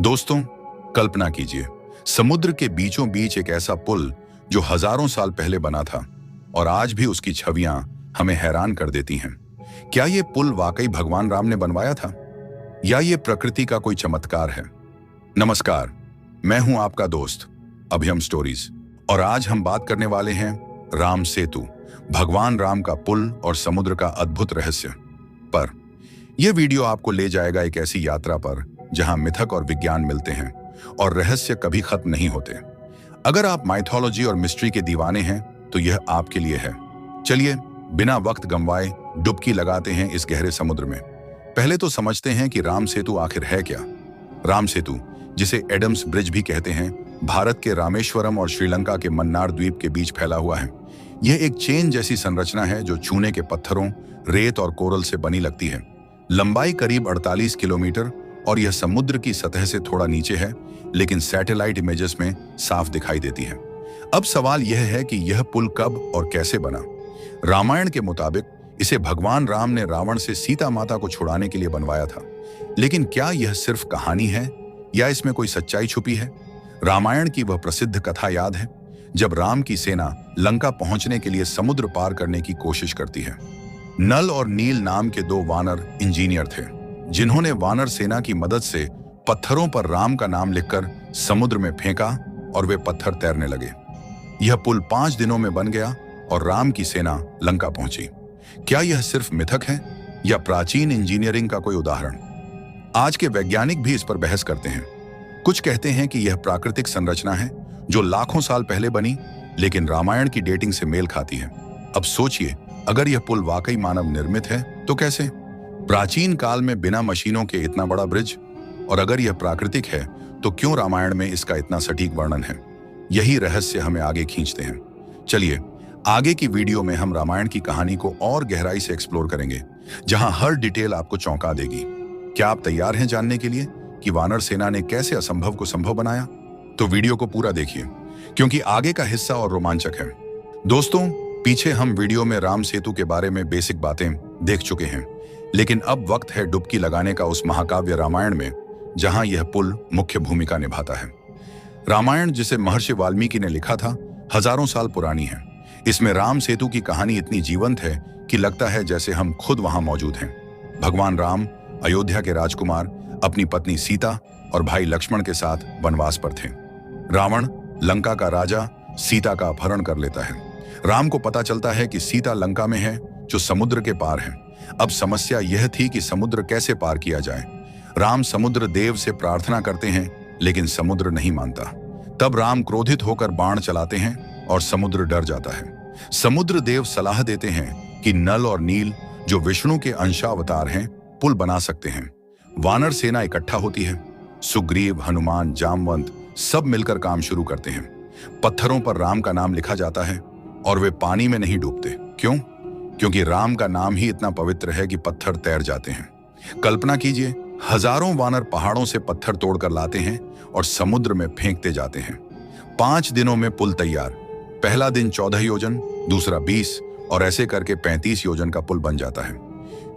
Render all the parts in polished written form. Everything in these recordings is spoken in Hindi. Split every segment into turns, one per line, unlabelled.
दोस्तों, कल्पना कीजिए, समुद्र के बीचों बीच एक ऐसा पुल जो हजारों साल पहले बना था और आज भी उसकी छवियां हमें हैरान कर देती हैं। क्या ये पुल वाकई भगवान राम ने बनवाया था या ये प्रकृति का कोई चमत्कार है? नमस्कार, मैं हूं आपका दोस्त अभियम स्टोरीज और आज हम बात करने वाले हैं राम सेतु, भगवान राम का पुल और समुद्र का अद्भुत रहस्य पर। यह वीडियो आपको ले जाएगा एक ऐसी यात्रा पर जहां मिथक और विज्ञान मिलते हैं और रहस्य कभी खत्म नहीं होते। अगर आप माइथोलॉजी और मिस्ट्री के दीवाने हैं तो यह आपके लिए है। चलिए बिना वक्त गंवाए डुबकी लगाते हैं इस गहरे समुद्र में। पहले तो समझते हैं कि राम सेतु आखिर है क्या। राम सेतु, जिसे एडम्स ब्रिज भी कहते हैं, भारत के रामेश्वरम और श्रीलंका के मन्नार द्वीप के बीच फैला हुआ है। यह एक चेन जैसी संरचना है जो चूने के पत्थरों, रेत और कोरल से बनी लगती है। लंबाई करीब 48 किलोमीटर और यह समुद्र की सतह से थोड़ा नीचे है, लेकिन सैटेलाइट इमेजेस में साफ दिखाई देती है। अब सवाल यह है कि यह पुल कब और कैसे बना। रामायण के मुताबिक इसे भगवान राम ने रावण से सीता माता को छुड़ाने के लिए बनवाया था। लेकिन क्या यह सिर्फ कहानी है या इसमें कोई सच्चाई छुपी है? रामायण की वह प्रसिद्ध कथा याद है जब राम की सेना लंका पहुंचने के लिए समुद्र पार करने की कोशिश करती है। नल और नील नाम के दो वानर इंजीनियर थे जिन्होंने वानर सेना की मदद से पत्थरों पर राम का नाम लिखकर समुद्र में फेंका और वे पत्थर तैरने लगे। यह पुल 5 दिनों में बन गया और राम की सेना लंका पहुंची। क्या यह सिर्फ मिथक है या प्राचीन इंजीनियरिंग का कोई उदाहरण? आज के वैज्ञानिक भी इस पर बहस करते हैं। कुछ कहते हैं कि यह प्राकृतिक संरचना है जो लाखों साल पहले बनी, लेकिन रामायण की डेटिंग से मेल खाती है। अब सोचिए, अगर यह पुल वाकई मानव निर्मित है तो कैसे? प्राचीन काल में बिना मशीनों के इतना बड़ा ब्रिज, और अगर यह प्राकृतिक है तो क्यों रामायण में इसका इतना सटीक वर्णन है? यही रहस्य हमें आगे खींचते हैं। चलिए आगे की वीडियो में हम रामायण की कहानी को और गहराई से एक्सप्लोर करेंगे, जहां हर डिटेल आपको चौंका देगी। क्या आप तैयार हैं जानने के लिए कि वानर सेना ने कैसे असंभव को संभव बनाया? तो वीडियो को पूरा देखिए, क्योंकि आगे का हिस्सा और रोमांचक है। दोस्तों, पीछे हम वीडियो में राम सेतु के बारे में बेसिक बातें देख चुके हैं, लेकिन अब वक्त है डुबकी लगाने का उस महाकाव्य रामायण में, जहां यह पुल मुख्य भूमिका निभाता है। रामायण, जिसे महर्षि वाल्मीकि ने लिखा था, हजारों साल पुरानी है। इसमें राम सेतु की कहानी इतनी जीवंत है कि लगता है जैसे हम खुद वहां मौजूद हैं। भगवान राम, अयोध्या के राजकुमार, अपनी पत्नी सीता और भाई लक्ष्मण के साथ वनवास पर थे। रावण, लंका का राजा, सीता का अपहरण कर लेता है। राम को पता चलता है कि सीता लंका में है, जो समुद्र के पार है। अब समस्या यह थी कि समुद्र कैसे पार किया जाए। राम समुद्र देव से प्रार्थना करते हैं, लेकिन समुद्र नहीं मानता। तब राम क्रोधित होकर बाण चलाते हैं और समुद्र डर जाता है। समुद्र देव सलाह देते हैं कि नल और नील, जो विष्णु के अंशावतार हैं, पुल बना सकते हैं। वानर सेना इकट्ठा होती है। सुग्रीव, हनुमान, जामवंत सब मिलकर काम शुरू करते हैं। पत्थरों पर राम का नाम लिखा जाता है और वे पानी में नहीं डूबते। क्यों? क्योंकि राम का नाम ही इतना पवित्र है कि पत्थर तैर जाते हैं। कल्पना कीजिए, हजारों वानर पहाड़ों से पत्थर तोड़कर लाते हैं और समुद्र में फेंकते जाते हैं। 5 दिनों में पुल तैयार। पहला दिन 14 योजन, दूसरा 20 और ऐसे करके 35 योजन का पुल बन जाता है।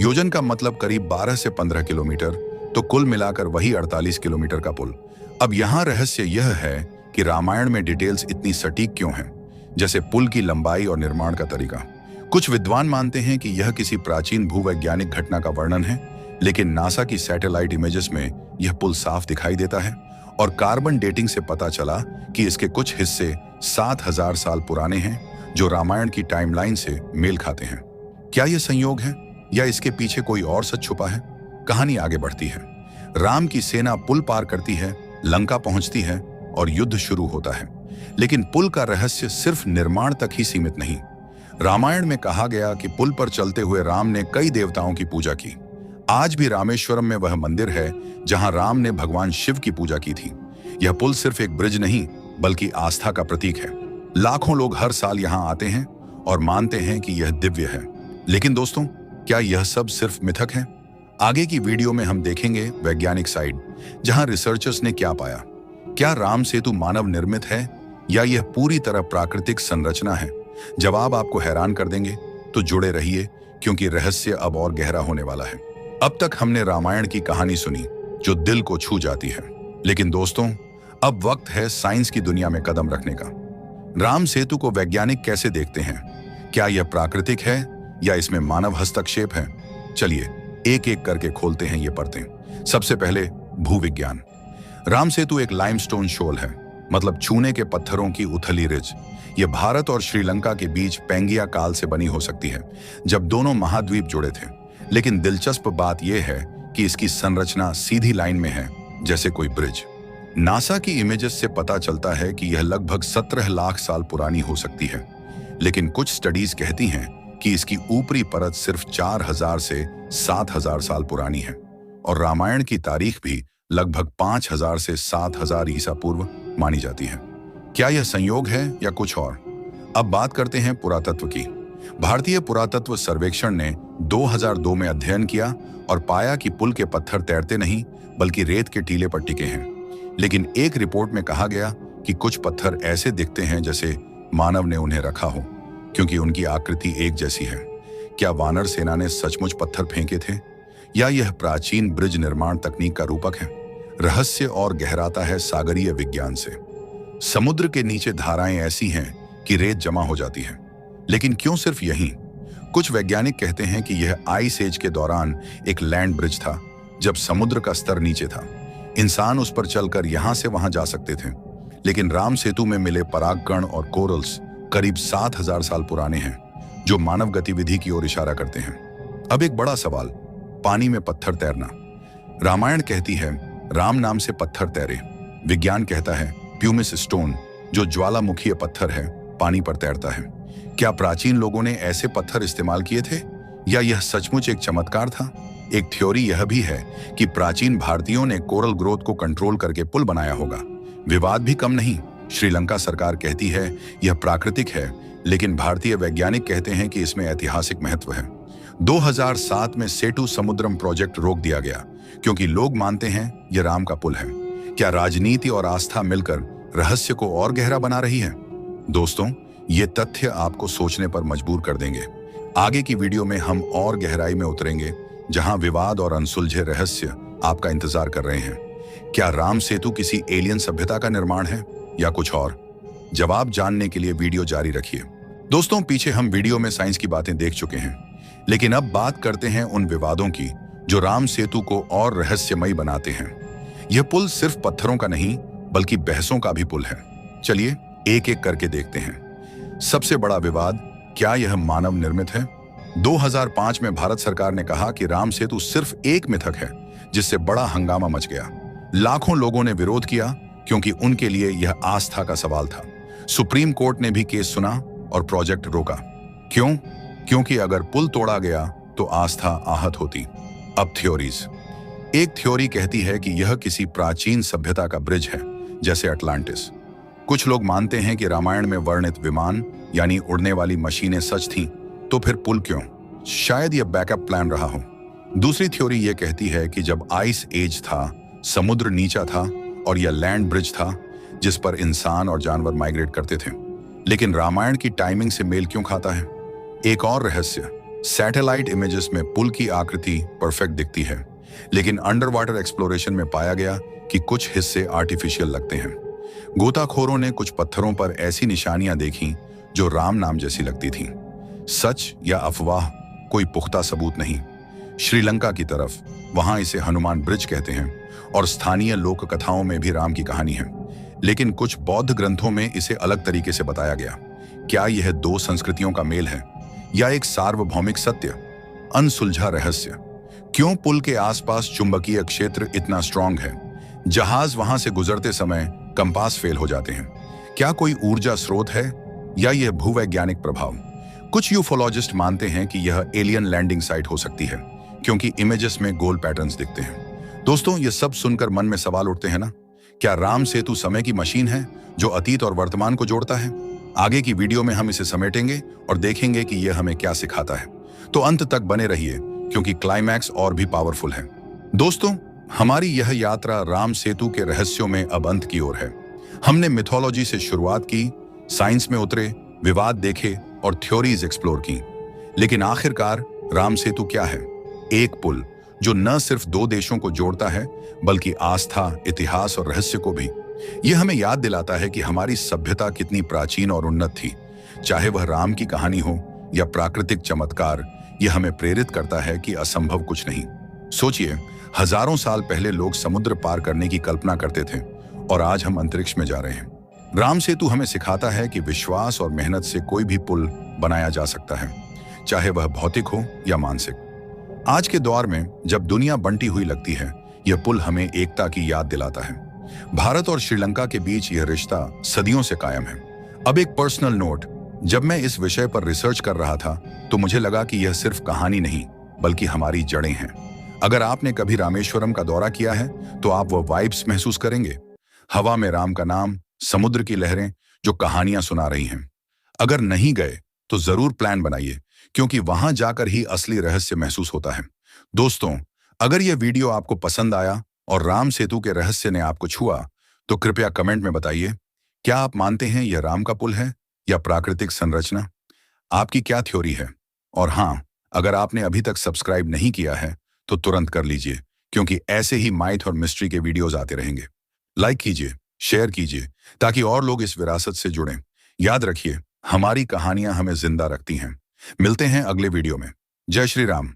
योजन का मतलब करीब 12 से 15 किलोमीटर, तो कुल मिलाकर वही 48 किलोमीटर का पुल। अब यहाँ रहस्य यह है कि रामायण में डिटेल्स इतनी सटीक क्यों हैं, जैसे पुल की लंबाई और निर्माण का तरीका। कुछ विद्वान मानते हैं कि यह किसी प्राचीन भूवैज्ञानिक घटना का वर्णन है, लेकिन नासा की सैटेलाइट इमेजेस में यह पुल साफ दिखाई देता है और कार्बन डेटिंग से पता चला कि इसके कुछ हिस्से 7000 साल पुराने हैं, जो रामायण की टाइमलाइन से मेल खाते हैं। क्या यह संयोग है या इसके पीछे कोई और सच छुपा है? कहानी आगे बढ़ती है। राम की सेना पुल पार करती है, लंका पहुंचती है और युद्ध शुरू होता है। लेकिन पुल का रहस्य सिर्फ निर्माण तक ही सीमित नहीं। रामायण में कहा गया कि पुल पर चलते हुए राम ने कई देवताओं की पूजा की। आज भी रामेश्वरम में वह मंदिर है जहां राम ने भगवान शिव की पूजा की थी। यह पुल सिर्फ एक ब्रिज नहीं, बल्कि आस्था का प्रतीक है। लाखों लोग हर साल यहां आते हैं और मानते हैं कि यह दिव्य है। लेकिन दोस्तों, क्या यह सब सिर्फ मिथक है? आगे की वीडियो में हम देखेंगे वैज्ञानिक साइड, जहां रिसर्चर्स ने क्या पाया। क्या राम सेतु मानव निर्मित है या यह पूरी तरह प्राकृतिक संरचना है? जवाब आपको हैरान कर देंगे, तो जुड़े रहिए, क्योंकि रहस्य अब और गहरा होने वाला है। अब तक हमने रामायण की कहानी सुनी जो दिल को छू जाती है, लेकिन दोस्तों, अब वक्त है साइंस की दुनिया में कदम रखने का। राम सेतु को वैज्ञानिक कैसे देखते हैं? क्या यह प्राकृतिक है या इसमें मानव हस्तक्षेप है? चलिए एक एक करके खोलते हैं ये परतें। सबसे पहले भूविज्ञान। राम सेतु एक लाइमस्टोन शोल है, मतलब चूने के पत्थरों की उथली रिज। यह भारत और श्रीलंका के बीच पेंगिया काल से बनी हो सकती है, जब दोनों महाद्वीप जुड़े थे। लेकिन दिलचस्प बात यह है कि इसकी संरचना सीधी लाइन में है, जैसे कोई ब्रिज। नासा की इमेजेस से पता चलता है कि यह लगभग 17 लाख साल पुरानी हो सकती है। लेकिन कुछ स्टडीज कहती हैं कि इसकी ऊपरी परत सिर्फ 4000 से 7000 साल पुरानी है, और रामायण की तारीख भी लगभग 5000 से 7000 ईसा पूर्व मानी जाती है। क्या यह संयोग है या कुछ और? अब बात करते हैं पुरातत्व की। भारतीय पुरातत्व सर्वेक्षण ने 2002 में अध्ययन किया और पाया कि पुल के पत्थर तैरते नहीं, बल्कि रेत के टीले पर टिके हैं। लेकिन एक रिपोर्ट में कहा गया कि कुछ पत्थर ऐसे दिखते हैं जैसे मानव ने उन्हें रखा हो, क्योंकि उनकी आकृति एक जैसी है। क्या वानर सेना ने सचमुच पत्थर फेंके थे, या यह प्राचीन ब्रिज निर्माण तकनीक का रूपक है? रहस्य और गहराता है सागरीय विज्ञान से। समुद्र के नीचे धाराएं ऐसी हैं कि रेत जमा हो जाती है, लेकिन क्यों सिर्फ यहीं? कुछ वैज्ञानिक कहते हैं कि यह आइस एज के दौरान एक लैंड ब्रिज था, जब समुद्र का स्तर नीचे था। इंसान उस पर चलकर यहां से वहां जा सकते थे। लेकिन राम सेतु में मिले परागकण और कोरल्स करीब 7000 साल पुराने हैं, जो मानव गतिविधि की ओर इशारा करते हैं। अब एक बड़ा सवाल, पानी में पत्थर तैरना। रामायण कहती है राम नाम से पत्थर तैरे। विज्ञान कहता है प्यूमिस स्टोन, जो ज्वालामुखीय पत्थर है, पानी पर तैरता है। क्या प्राचीन लोगों ने ऐसे पत्थर इस्तेमाल किए थे, या यह सचमुच एक चमत्कार था? एक थ्योरी यह भी है कि प्राचीन भारतीयों ने कोरल ग्रोथ को कंट्रोल करके पुल बनाया होगा। विवाद भी कम नहीं। श्रीलंका सरकार कहती है यह प्राकृतिक है, लेकिन भारतीय वैज्ञानिक कहते हैं कि इसमें ऐतिहासिक महत्व है। 2007 में सेतु समुद्रम प्रोजेक्ट रोक दिया गया, क्योंकि लोग मानते हैं यह राम का पुल है। क्या राजनीति और आस्था मिलकर रहस्य को और गहरा बना रही है? दोस्तों, ये तथ्य आपको सोचने पर मजबूर कर देंगे। आगे की वीडियो में हम और गहराई में उतरेंगे, जहां विवाद और अनसुलझे रहस्य आपका इंतजार कर रहे हैं। क्या राम सेतु किसी एलियन सभ्यता का निर्माण है, या कुछ और? जवाब जानने के लिए वीडियो जारी रखिए। दोस्तों, पीछे हम वीडियो में साइंस की बातें देख चुके हैं, लेकिन अब बात करते हैं उन विवादों की जो राम सेतु को और रहस्यमयी बनाते हैं। यह पुल सिर्फ पत्थरों का नहीं, बल्कि बहसों का भी पुल है। चलिए एक एक करके देखते हैं। सबसे बड़ा विवाद, क्या यह मानव निर्मित है? 2005 में भारत सरकार ने कहा कि राम सेतु सिर्फ एक मिथक है, जिससे बड़ा हंगामा मच गया। लाखों लोगों ने विरोध किया, क्योंकि उनके लिए यह आस्था का सवाल था। सुप्रीम कोर्ट ने भी केस सुना और प्रोजेक्ट रोका। क्यों? क्योंकि अगर पुल तोड़ा गया तो आस्था आहत होती। अब थ्योरीज। एक थ्योरी कहती है कि यह किसी प्राचीन सभ्यता का ब्रिज है, जैसे अटलांटिस। कुछ लोग मानते हैं कि रामायण में वर्णित विमान यानी उड़ने वाली मशीनें सच थीं, तो फिर पुल क्यों? शायद यह बैकअप प्लान रहा हो। दूसरी थ्योरी यह कहती है कि जब आइस एज था, समुद्र नीचा था और यह लैंड ब्रिज था, जिस पर इंसान और जानवर माइग्रेट करते थे। लेकिन रामायण की टाइमिंग से मेल क्यों खाता है? एक और रहस्य, सैटेलाइट इमेजेस में पुल की आकृति परफेक्ट दिखती है, लेकिन अंडर वाटर एक्सप्लोरेशन में पाया गया कि कुछ हिस्से आर्टिफिशियल लगते हैं। गोताखोरों ने कुछ पत्थरों पर ऐसी निशानियां देखी जो राम नाम जैसी लगती थीं। सच या अफवाह, कोई पुख्ता सबूत नहीं। श्रीलंका की तरफ, वहां इसे हनुमान ब्रिज कहते हैं, और स्थानीय लोक कथाओं में भी राम की कहानी है। लेकिन कुछ बौद्ध ग्रंथों में इसे अलग तरीके से बताया गया। क्या यह दो संस्कृतियों का मेल है, या एक सार्वभौमिक सत्य? अनसुलझा रहस्य, क्यों पुल के आसपास चुंबकीय क्षेत्र इतना स्ट्रांग है? जहाज वहां से गुजरते समय कंपास फेल हो जाते हैं। क्या कोई ऊर्जा स्रोत है, या यह भूवैज्ञानिक प्रभाव? कुछ यूफोलॉजिस्ट मानते हैं कि यह एलियन लैंडिंग साइट हो सकती है, क्योंकि इमेजेस में गोल पैटर्न्स दिखते हैं। दोस्तों, ये सब सुनकर मन में सवाल उठते हैं ना? क्या राम सेतु समय की मशीन है जो अतीत और वर्तमान को जोड़ता है? आगे की वीडियो में हम इसे समेटेंगे और देखेंगे कि यह हमें क्या सिखाता है। तो अंत तक बने रहिए, क्योंकि क्लाइमैक्स और भी पावरफुल है। दोस्तों, हमारी यह यात्रा राम सेतु के रहस्यों में अब अंत की ओर है। हमने मिथोलॉजी से शुरुआत की, साइंस में उतरे, विवाद देखे और थ्योरीज एक्सप्लोर की। लेकिन आखिरकार राम सेतु क्या है? एक पुल जो न सिर्फ दो देशों को जोड़ता है बल्कि आस्था, इतिहास और रहस्य को भी। यह हमें याद दिलाता है कि हमारी सभ्यता कितनी प्राचीन और उन्नत थी। चाहे वह राम की कहानी हो या प्राकृतिक चमत्कार, यह हमें प्रेरित करता है कि असंभव कुछ नहीं। सोचिए, हजारों साल पहले लोग समुद्र पार करने की कल्पना करते थे और आज हम अंतरिक्ष में जा रहे हैं। राम सेतु हमें सिखाता है कि विश्वास और मेहनत से कोई भी पुल बनाया जा सकता है, चाहे वह भौतिक हो या मानसिक। आज के दौर में जब दुनिया बंटी हुई लगती है, यह पुल हमें एकता की याद दिलाता है। भारत और श्रीलंका के बीच यह रिश्ता सदियों से कायम है। अब एक पर्सनल नोट, जब मैं इस विषय पर रिसर्च कर रहा था तो मुझे लगा कि यह सिर्फ कहानी नहीं बल्कि हमारी जड़ें हैं। अगर आपने कभी रामेश्वरम का दौरा किया है तो आप वह वाइब्स महसूस करेंगे। हवा में राम का नाम, समुद्र की लहरें जो कहानियां सुना रही हैं। अगर नहीं गए तो जरूर प्लान बनाइए, क्योंकि वहां जाकर ही असली रहस्य महसूस होता है। दोस्तों, अगर यह वीडियो आपको पसंद आया और राम सेतु के रहस्य ने आपको छुआ तो कृपया कमेंट में बताइए, क्या आप मानते हैं यह राम का पुल है या प्राकृतिक संरचना? आपकी क्या थ्योरी है? और हाँ, अगर आपने अभी तक सब्सक्राइब नहीं किया है तो तुरंत कर लीजिए, क्योंकि ऐसे ही माइथ और मिस्ट्री के वीडियोस आते रहेंगे। लाइक कीजिए, शेयर कीजिए, ताकि और लोग इस विरासत से जुड़ें। याद रखिए, हमारी कहानियां हमें जिंदा रखती हैं। मिलते हैं अगले वीडियो में। जय श्री राम।